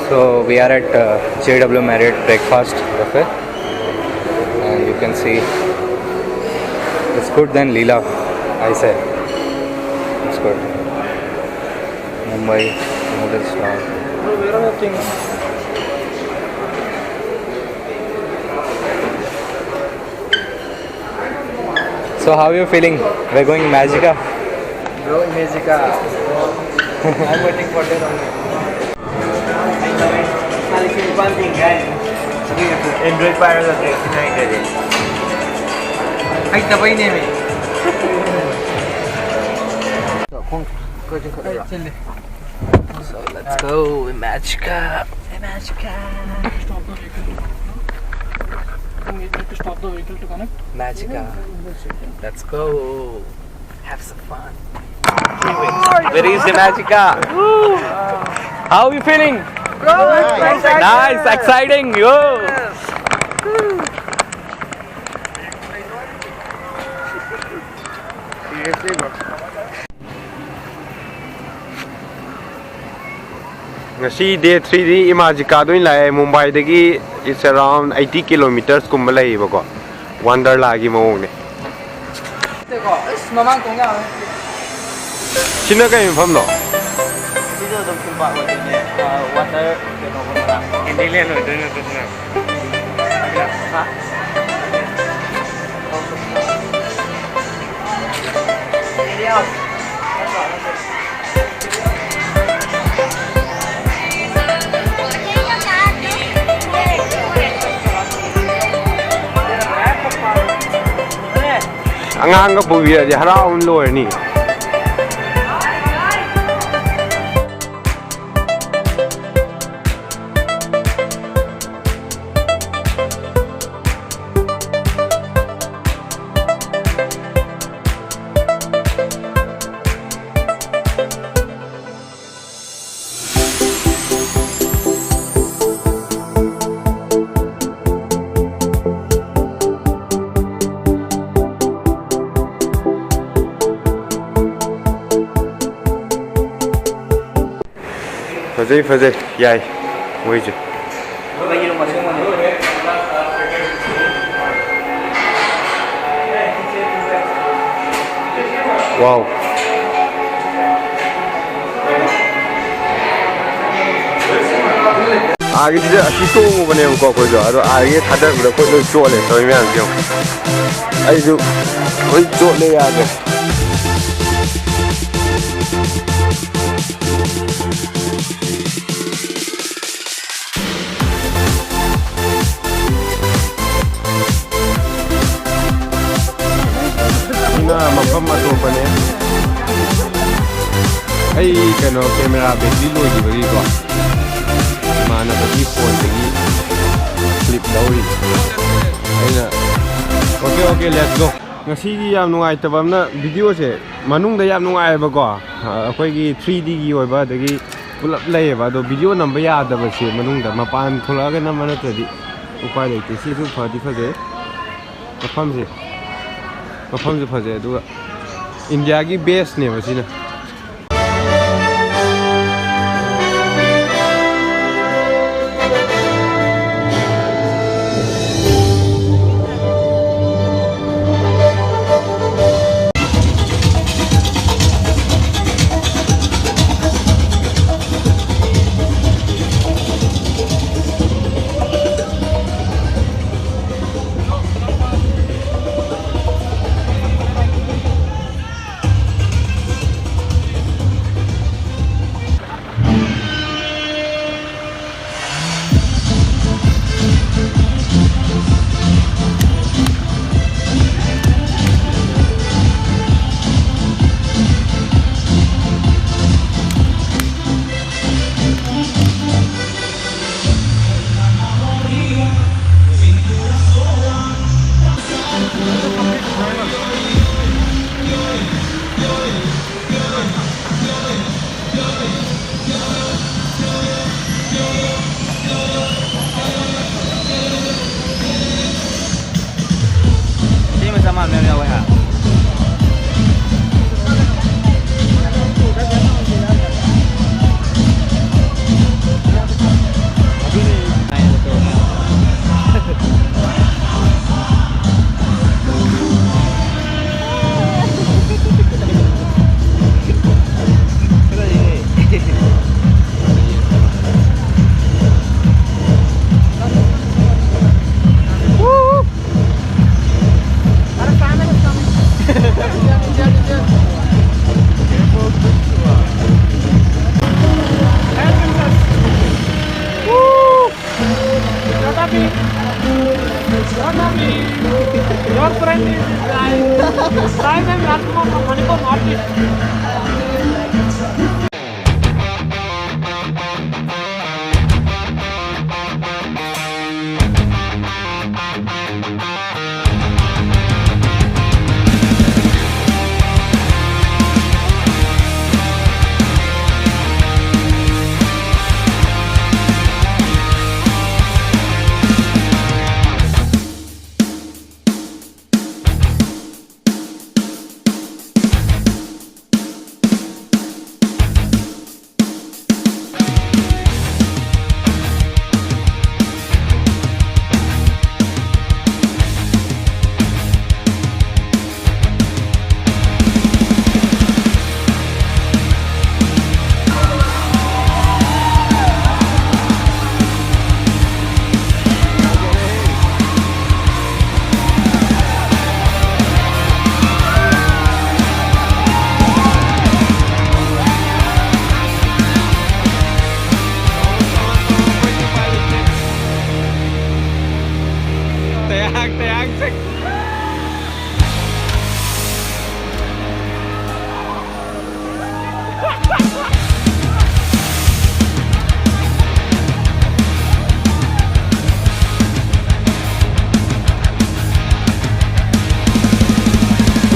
So we are at JW Marriott breakfast buffet, and you can see it's good than Leela. I say it's good. Mumbai noodles star. So how are you feeling? We're going Magica. Bro, Magica. I'm waiting for that only. One thing, guys. Android Pirate of United. I tabay name. So let's go, IMAGICA. IMAGICA. Stop the vehicle to connect. IMAGICA. Let's go. Have some fun. Where is IMAGICA? How are you feeling? Nice, exciting, yo! Seriously, bro. Ngasi day 3D IMAGICA doin lai Mumbai dagi it's around 80 kilometers kumba lai bako Wonderla gi mo ne Teko, is mamang kong ya. Sina ka infam no Dito dong kumpa ko din water keno ko na. Hindi le no doon to na Ha? Angang ka puwi di haraun lo ni Fazei, yai, hoje. Wow. Agi dia kita mau benda yang kau kerja, ada agi ada berapa kau nak jual le, tapi macam tu. Agi tu, kau jual le ada. Mapam atopa na yan ay kano camera battery low di bagi ko mana bagi phone lagi flip daw ay na okay let's go ngasi yam nungai tabam na video se manung da yam nungai ba ko akoi gi 3D gi oi ba dagi pulap lay ba do video number ya da ba se manung da mapan thola ga na mana tadi upai leite si su phadi phaje mafam se phaje do India की base ने वैसी ना What are we? Your friend is Sai and Rajkumar from Manipur Northeast.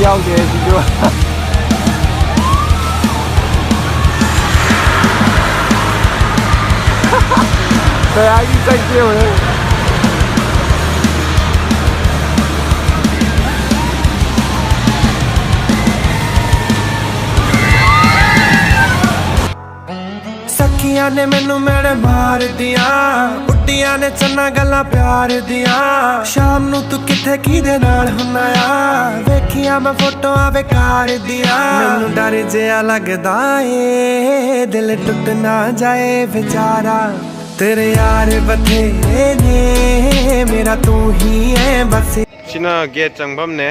Yêu kìa chị chưa? Trời anh xanh kia rồi đấy. सखियां ने मैनू मेरे मार दिया उड्डियां ने चन्ना गल्लां प्यार दिया शाम नू तू किथे किदे नाल हुन्ना आ वेखियां मैं फोटोआं बेकार दिया मैनू डर जिहा लगदा ए दिल टुट ना जाए बेचारा तेरे यार बथेरे ने मेरा तू ही है बस Sina gate changbam ne.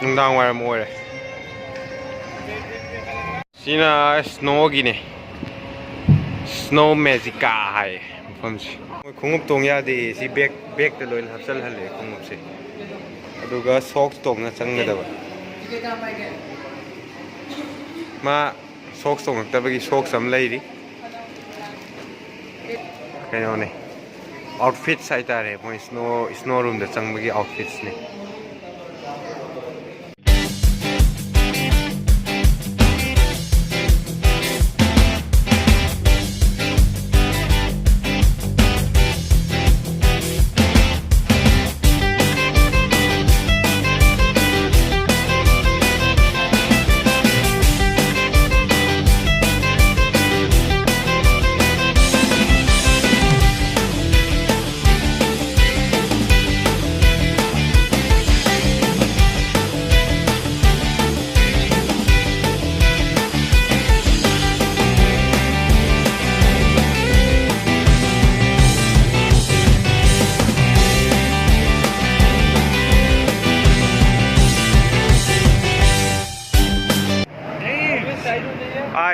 Nungdang waram ore. Sina snow gi ne. Snow magica hai. Mafamsi. Khungup tong ya de si bag te loin hapsal hale khungup se. Aduga socks tong na changgadaba. Ma socks tong tabagi socks am lairi. Kaya ne. Outfits hai tare mo snow room da changbagi outfits ne.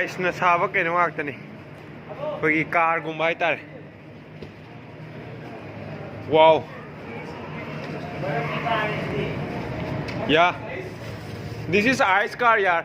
Isna saba kay nung akta ni. Pagi car gumbay tar. Wow. Yeah. This is ice car, yaar.